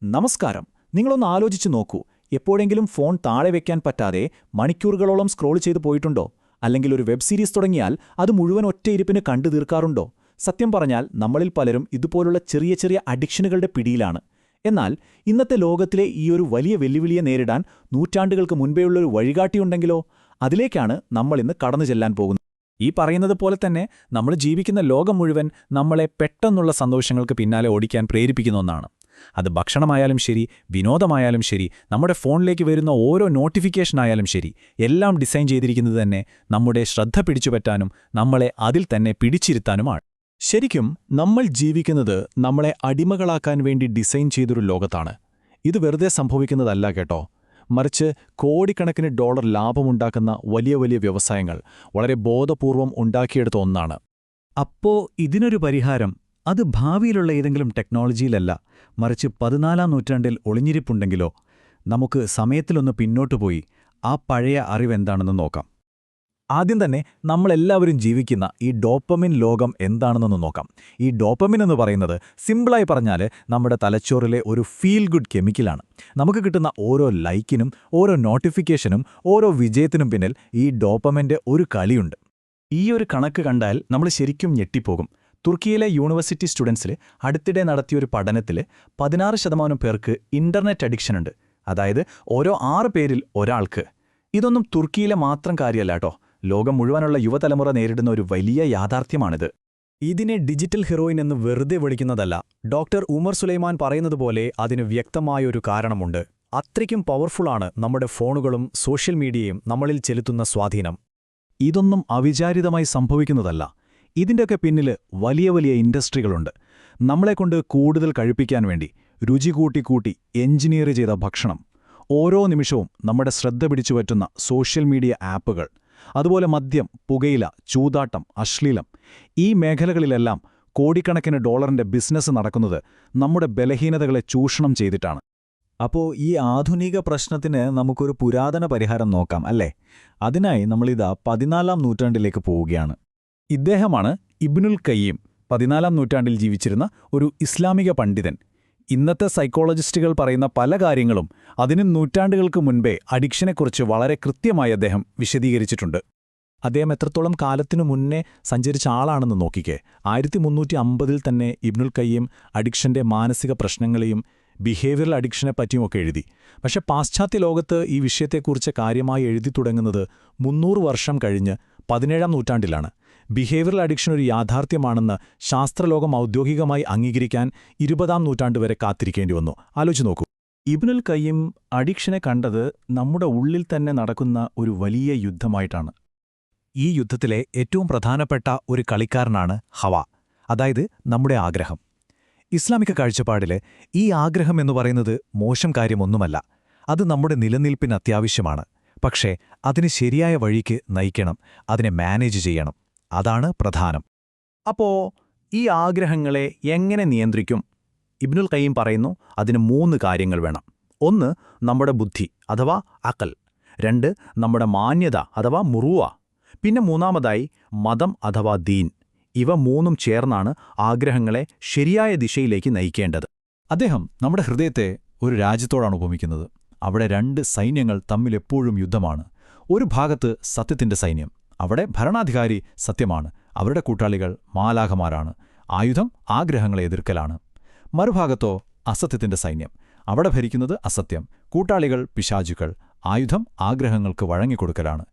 നമസ്കാരം. നിങ്ങളൊന്ന് ആലോചിച്ചു നോക്കൂ. എപ്പോഴെങ്കിലും ഫോൺ താഴെ വെക്കാൻ പറ്റാതെ മണിക്കൂറുകളോളം സ്ക്രോൾ ചെയ്തു പോയിട്ടുണ്ടോ? അല്ലെങ്കിൽ ഒരു വെബ് സീരീസ് തുടങ്ങിയാൽ അത് മുഴുവൻ ഒറ്റയിരുപ്പിന് കണ്ടു തീർക്കാറുണ്ടോ? സത്യം പറഞ്ഞാൽ നമ്മളിൽ പലരും ഇതുപോലുള്ള ചെറിയ ചെറിയ അഡിക്ഷനുകളുടെ പിടിയിലാണ്. എന്നാൽ ഇന്നത്തെ ലോകത്തിലെ ഈയൊരു വലിയ വെല്ലുവിളിയെ നേരിടാൻ നൂറ്റാണ്ടുകൾക്ക് മുൻപേയുള്ളൊരു വഴികാട്ടിയുണ്ടെങ്കിലോ? അതിലേക്കാണ് നമ്മളിന്ന് കടന്നു ചെല്ലാൻ പോകുന്നത്. ഈ പറയുന്നത് പോലെ തന്നെ നമ്മൾ ജീവിക്കുന്ന ലോകം മുഴുവൻ നമ്മളെ പെട്ടെന്നുള്ള സന്തോഷങ്ങൾക്ക് പിന്നാലെ ഓടിക്കാൻ പ്രേരിപ്പിക്കുന്ന ഒന്നാണ്. അത് ഭക്ഷണമായാലും ശരി, വിനോദമായാലും ശരി, നമ്മുടെ ഫോണിലേക്ക് വരുന്ന ഓരോ നോട്ടിഫിക്കേഷനായാലും ശരി, എല്ലാം ഡിസൈൻ ചെയ്തിരിക്കുന്നത് തന്നെ നമ്മുടെ ശ്രദ്ധ പിടിച്ചുപറ്റാനും നമ്മളെ അതിൽ തന്നെ പിടിച്ചിരുത്താനുമാണ്. ശരിക്കും നമ്മൾ ജീവിക്കുന്നത് നമ്മളെ അടിമകളാക്കാൻ വേണ്ടി ഡിസൈൻ ചെയ്തൊരു ലോകത്താണ്. ഇത് വെറുതെ സംഭവിക്കുന്നതല്ല കേട്ടോ. മറിച്ച് കോടിക്കണക്കിന് ഡോളർ ലാഭമുണ്ടാക്കുന്ന വലിയ വലിയ വ്യവസായങ്ങൾ വളരെ ബോധപൂർവം ഉണ്ടാക്കിയെടുത്ത ഒന്നാണ്. അപ്പോ ഇതിനൊരു പരിഹാരം അത് ഭാവിയിലുള്ള ഏതെങ്കിലും ടെക്നോളജിയിലല്ല, മറിച്ച് 14-ാം നൂറ്റാണ്ടിൽ ഒളിഞ്ഞിരിപ്പുണ്ടെങ്കിലോ? നമുക്ക് സമയത്തിലൊന്ന് പിന്നോട്ടുപോയി ആ പഴയ അറിവെന്താണെന്ന് നോക്കാം. ആദ്യം തന്നെ നമ്മളെല്ലാവരും ജീവിക്കുന്ന ഈ ഡോപ്പമിൻ ലോകം എന്താണെന്നൊന്ന് നോക്കാം. ഈ ഡോപ്പമിൻ എന്ന് പറയുന്നത് സിമ്പിളായി പറഞ്ഞാൽ നമ്മുടെ തലച്ചോറിലെ ഒരു ഫീൽ ഗുഡ് കെമിക്കലാണ്. നമുക്ക് കിട്ടുന്ന ഓരോ ലൈക്കിനും ഓരോ നോട്ടിഫിക്കേഷനും ഓരോ വിജയത്തിനും പിന്നിൽ ഈ ഡോപ്പമിൻ്റെ ഒരു കളിയുണ്ട്. ഈ ഒരു കണക്ക് കണ്ടാൽ നമ്മൾ ശരിക്കും ഞെട്ടിപ്പോകും. തുർക്കിയിലെ യൂണിവേഴ്സിറ്റി സ്റ്റുഡൻസിൽ അടുത്തിടെ നടത്തിയൊരു പഠനത്തിൽ 16% പേർക്ക് ഇന്റർനെറ്റ് അഡിക്ഷനുണ്ട്. അതായത് ഓരോ 6 പേരിൽ ഒരാൾക്ക്. ഇതൊന്നും തുർക്കിയിലെ മാത്രം കാര്യമല്ല കേട്ടോ. ലോകം മുഴുവനുള്ള യുവതലമുറ നേരിടുന്ന ഒരു വലിയ യാഥാർത്ഥ്യമാണിത്. ഇതിനെ ഡിജിറ്റൽ ഹീറോയിൻ എന്ന് വെറുതെ വിളിക്കുന്നതല്ല. ഡോക്ടർ ഉമർ സുലൈമാൻ പറയുന്നതുപോലെ അതിന് വ്യക്തമായൊരു കാരണമുണ്ട്. അത്രയ്ക്കും പവർഫുള്ളാണ് നമ്മുടെ ഫോണുകളും സോഷ്യൽ മീഡിയയും നമ്മളിൽ ചെലുത്തുന്ന സ്വാധീനം. ഇതൊന്നും അവിചാരിതമായി സംഭവിക്കുന്നതല്ല. ഇതിൻ്റെയൊക്കെ പിന്നിൽ വലിയ വലിയ ഇൻഡസ്ട്രികളുണ്ട്. നമ്മളെക്കൊണ്ട് കൂടുതൽ കഴിപ്പിക്കാൻ വേണ്ടി രുചി കൂട്ടി എഞ്ചിനീയർ ചെയ്ത ഭക്ഷണം, ഓരോ നിമിഷവും നമ്മുടെ ശ്രദ്ധ പിടിച്ചുപറ്റുന്ന സോഷ്യൽ മീഡിയ ആപ്പുകൾ, അതുപോലെ മദ്യം, പുകയില, ചൂതാട്ടം, അശ്ലീലം, ഈ മേഖലകളിലെല്ലാം കോടിക്കണക്കിന് ഡോളറിന്റെ ബിസിനസ് നടക്കുന്നത് നമ്മുടെ ബലഹീനതകളെ ചൂഷണം ചെയ്തിട്ടാണ്. അപ്പോൾ ഈ ആധുനിക പ്രശ്നത്തിന് നമുക്കൊരു പുരാതന പരിഹാരം നോക്കാം അല്ലേ? അതിനായി നമ്മളിതാ 14-ാം നൂറ്റാണ്ടിലേക്ക് പോവുകയാണ്. ഇദ്ദേഹമാണ് ഇബ്നുൽ ഖയ്യിം. 14-ാം നൂറ്റാണ്ടിൽ ജീവിച്ചിരുന്ന ഒരു ഇസ്ലാമിക പണ്ഡിതൻ. ഇന്നത്തെ സൈക്കോളജിസ്റ്റുകൾ പറയുന്ന പല കാര്യങ്ങളും അതിന് നൂറ്റാണ്ടുകൾക്ക് മുൻപേ അഡിക്ഷനെക്കുറിച്ച് വളരെ കൃത്യമായി അദ്ദേഹം വിശദീകരിച്ചിട്ടുണ്ട്. അദ്ദേഹം എത്രത്തോളം കാലത്തിനു മുന്നേ സഞ്ചരിച്ച ആളാണെന്ന് നോക്കിക്കേ. 1350-ൽ തന്നെ ഇബ്നുൽ ഖയ്യിം അഡിക്ഷന്റെ മാനസിക പ്രശ്നങ്ങളെയും ബിഹേവിയറൽ അഡിക്ഷനെപ്പറ്റിയുമൊക്കെ എഴുതി. പക്ഷെ പാശ്ചാത്യ ലോകത്ത് ഈ വിഷയത്തെക്കുറിച്ച് കാര്യമായി എഴുതി തുടങ്ങുന്നത് 300 വർഷം കഴിഞ്ഞ് 17-ാം നൂറ്റാണ്ടിലാണ്. ബിഹേവിയറൽ അഡിക്ഷൻ ഒരു യാഥാർത്ഥ്യമാണെന്ന് ശാസ്ത്രലോകം ഔദ്യോഗികമായി അംഗീകരിക്കാൻ 20-ാം നൂറ്റാണ്ട് വരെ കാത്തിരിക്കേണ്ടി വന്നു. ആലോചിച്ച് നോക്കൂ. ഇബ്നുൽ ഖയ്യിം അഡിക്ഷനെ കണ്ടത് നമ്മുടെ ഉള്ളിൽ തന്നെ നടക്കുന്ന ഒരു വലിയ യുദ്ധമായിട്ടാണ്. ഈ യുദ്ധത്തിലെ ഏറ്റവും പ്രധാനപ്പെട്ട ഒരു കളിക്കാരനാണ് ഹവ, അതായത് നമ്മുടെ ആഗ്രഹം. ഇസ്ലാമിക കാഴ്ചപ്പാടിൽ ഈ ആഗ്രഹം എന്ന് പറയുന്നത് മോശം കാര്യമൊന്നുമല്ല. അത് നമ്മുടെ നിലനിൽപ്പിന് അത്യാവശ്യമാണ്. പക്ഷേ അതിന് ശരിയായ വഴിക്ക് നയിക്കണം, അതിനെ മാനേജ് ചെയ്യണം. അതാണ് പ്രധാനം. അപ്പോ ഈ ആഗ്രഹങ്ങളെ എങ്ങനെ നിയന്ത്രിക്കും? ഇബ്നുൽ ഖയ്യിം പറയുന്നു, അതിന് 3 കാര്യങ്ങൾ വേണം. 1 നമ്മുടെ ബുദ്ധി അഥവാ അഖൽ. 2 നമ്മുടെ മാന്യത അഥവാ മുറുവ. പിന്നെ 3-മതായി മതം അഥവാ ദീൻ. ഇവ 3ഉം ചേർന്നാണ് ആഗ്രഹങ്ങളെ ശരിയായ ദിശയിലേക്ക് നയിക്കേണ്ടത്. അദ്ദേഹം നമ്മുടെ ഹൃദയത്തെ ഒരു രാജ്യത്തോടാണ് ഉപമിക്കുന്നത്. അവിടെ 2 സൈന്യങ്ങൾ തമ്മിലെപ്പോഴും യുദ്ധമാണ്. ഒരു ഭാഗത്ത് സത്യത്തിന്റെ സൈന്യം. അവിടെ ഭരണാധികാരി സത്യമാണ്, അവരുടെ കൂട്ടാളികൾ മാലാഖമാരാണ്. ആയുധം ആഗ്രഹങ്ങളെ എതിർക്കലാണ്. മറുഭാഗത്തോ അസത്യത്തിന്റെ സൈന്യം. അവിടെ ഭരിക്കുന്നത് അസത്യം, കൂട്ടാളികൾ പിശാചുക്കൾ, ആയുധം ആഗ്രഹങ്ങൾക്ക് വഴങ്ങിക്കൊടുക്കലാണ്.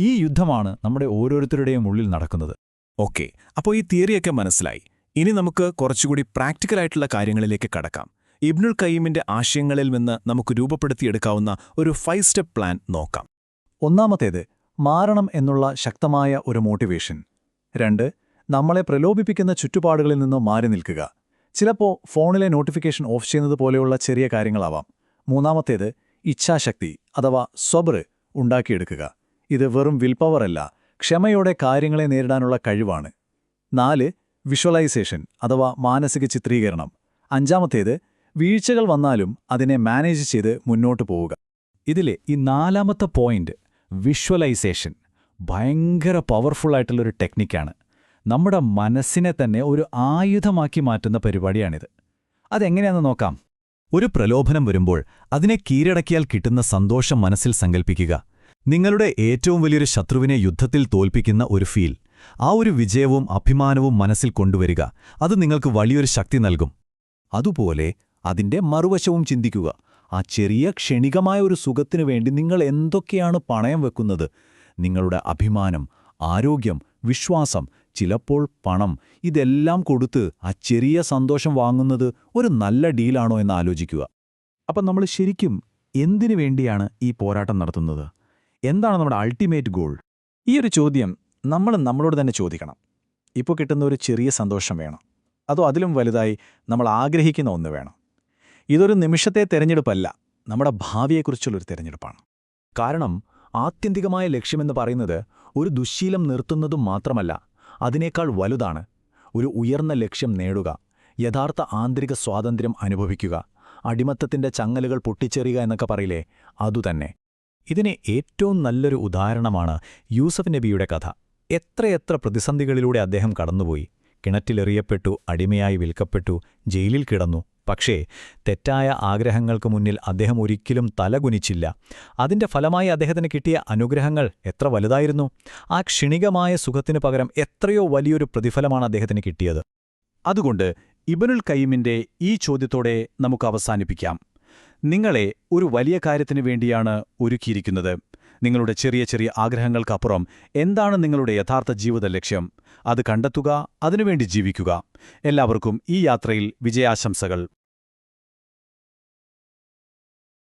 ഈ യുദ്ധമാണ് നമ്മുടെ ഓരോരുത്തരുടെയും ഉള്ളിൽ നടക്കുന്നത്. ഓക്കെ, അപ്പോൾ ഈ തിയറിയൊക്കെ മനസ്സിലായി. ഇനി നമുക്ക് കുറച്ചുകൂടി പ്രാക്ടിക്കലായിട്ടുള്ള കാര്യങ്ങളിലേക്ക് കടക്കാം. ഇബ്നുൽ ഖയ്യിമിന്റെ ആശയങ്ങളിൽ നിന്ന് നമുക്ക് രൂപപ്പെടുത്തിയെടുക്കാവുന്ന ഒരു 5 സ്റ്റെപ്പ് പ്ലാൻ നോക്കാം. 1-മത്തേത് മാറണം എന്നുള്ള ശക്തമായ ഒരു മോട്ടിവേഷൻ. 2 നമ്മളെ പ്രലോഭിപ്പിക്കുന്ന ചുറ്റുപാടുകളിൽ നിന്ന് മാറി നിൽക്കുക. ചിലപ്പോൾ ഫോണിലെ നോട്ടിഫിക്കേഷൻ ഓഫ് ചെയ്യുന്നത് പോലെയുള്ള ചെറിയ കാര്യങ്ങളാവാം. 3-മത്തേത് ഇച്ഛാശക്തി അഥവാ സ്വബ്ർ ഉണ്ടാക്കിയെടുക്കുക. ഇത് വെറും വിൽപവറല്ല, ക്ഷമയോടെ കാര്യങ്ങളെ നേരിടാനുള്ള കഴിവാണ്. 4 വിഷ്വലൈസേഷൻ അഥവാ മാനസിക ചിത്രീകരണം. 5-മത്തേത് വീഴ്ചകൾ വന്നാലും അതിനെ മാനേജ് ചെയ്ത് മുന്നോട്ടു പോവുക. ഇതിലെ ഈ 4-മത്തെ പോയിന്റ് വിഷ്വലൈസേഷൻ ഭയങ്കര പവർഫുള്ളായിട്ടുള്ളൊരു ടെക്നിക്കാണ്. നമ്മുടെ മനസ്സിനെ തന്നെ ഒരു ആയുധമാക്കി മാറ്റുന്ന പരിപാടിയാണിത്. അതെങ്ങനെയാണെന്ന് നോക്കാം. ഒരു പ്രലോഭനം വരുമ്പോൾ അതിനെ കീഴടക്കിയാൽ കിട്ടുന്ന സന്തോഷം മനസ്സിൽ സങ്കൽപ്പിക്കുക. നിങ്ങളുടെ ഏറ്റവും വലിയൊരു ശത്രുവിനെ യുദ്ധത്തിൽ തോൽപ്പിക്കുന്ന ഒരു ഫീൽ, ആ ഒരു വിജയവും അഭിമാനവും മനസ്സിൽ കൊണ്ടുവരിക. അത് നിങ്ങൾക്ക് വലിയൊരു ശക്തി നൽകും. അതുപോലെ അതിന്റെ മറുവശവും ചിന്തിക്കുക. ആ ചെറിയ ക്ഷണികമായ ഒരു സുഖത്തിനു വേണ്ടി നിങ്ങൾ എന്തൊക്കെയാണ് പണയം വെക്കുന്നത്? നിങ്ങളുടെ അഭിമാനം, ആരോഗ്യം, വിശ്വാസം, ചിലപ്പോൾ പണം, ഇതെല്ലാം കൊടുത്ത് ആ ചെറിയ സന്തോഷം വാങ്ങുന്നത് ഒരു നല്ല ഡീലാണോ എന്ന് ആലോചിക്കുക. അപ്പം നമ്മൾ ശരിക്കും എന്തിനു വേണ്ടിയാണ് ഈ പോരാട്ടം നടത്തുന്നത്? എന്താണ് നമ്മുടെ അൾട്ടിമേറ്റ് ഗോൾ? ഈ ഒരു ചോദ്യം നമ്മൾ നമ്മളോട് തന്നെ ചോദിക്കണം. ഇപ്പോൾ കിട്ടുന്ന ഒരു ചെറിയ സന്തോഷം വേണം, അതോ അതിലും വലുതായി നമ്മൾ ആഗ്രഹിക്കുന്ന ഒന്ന് വേണം? ഇതൊരു നിമിഷത്തെ തെരഞ്ഞെടുപ്പല്ല, നമ്മുടെ ഭാവിയെക്കുറിച്ചുള്ളൊരു തെരഞ്ഞെടുപ്പാണ്. കാരണം ആത്യന്തികമായ ലക്ഷ്യമെന്ന് പറയുന്നത് ഒരു ദുശ്ശീലം നിർത്തുന്നതും മാത്രമല്ല, അതിനേക്കാൾ വലുതാണ്. ഒരു ഉയർന്ന ലക്ഷ്യം നേടുക, യഥാർത്ഥ ആന്തരിക സ്വാതന്ത്ര്യം അനുഭവിക്കുക, അടിമത്തത്തിന്റെ ചങ്ങലുകൾ പൊട്ടിച്ചെറിയുക എന്നൊക്കെ പറയില്ലേ, അതുതന്നെ. ഇതിന് ഏറ്റവും നല്ലൊരു ഉദാഹരണമാണ് യൂസഫ് നബിയുടെ കഥ. എത്രയെത്ര പ്രതിസന്ധികളിലൂടെ അദ്ദേഹം കടന്നുപോയി. കിണറ്റിലെറിയപ്പെട്ടു, അടിമയായി വിൽക്കപ്പെട്ടു, ജയിലിൽ കിടന്നു. പക്ഷേ തെറ്റായ ആഗ്രഹങ്ങൾക്ക് മുന്നിൽ അദ്ദേഹം ഒരിക്കലും തലകുനിച്ചില്ല. അതിന്റെ ഫലമായി അദ്ദേഹത്തിന് കിട്ടിയ അനുഗ്രഹങ്ങൾ എത്ര വലുതായിരുന്നു! ആ ക്ഷണികമായ സുഖത്തിനു പകരം എത്രയോ വലിയൊരു പ്രതിഫലമാണ് അദ്ദേഹത്തിന് കിട്ടിയത്. അതുകൊണ്ട് ഇബ്നുൽ ഖയ്യിമിന്റെ ഈ ചോദ്യത്തോടെ നമുക്ക് അവസാനിപ്പിക്കാം. നിങ്ങളെ ഒരു വലിയ കാര്യത്തിനു വേണ്ടിയാണ് ഒരുക്കിയിരിക്കുന്നത്. നിങ്ങളുടെ ചെറിയ ചെറിയ ആഗ്രഹങ്ങൾക്കപ്പുറം എന്താണ് നിങ്ങളുടെ യഥാർത്ഥ ജീവിത ലക്ഷ്യം? അത് കണ്ടെത്തുക, അതിനുവേണ്ടി ജീവിക്കുക. എല്ലാവർക്കും ഈ യാത്രയിൽ വിജയാശംസകൾ.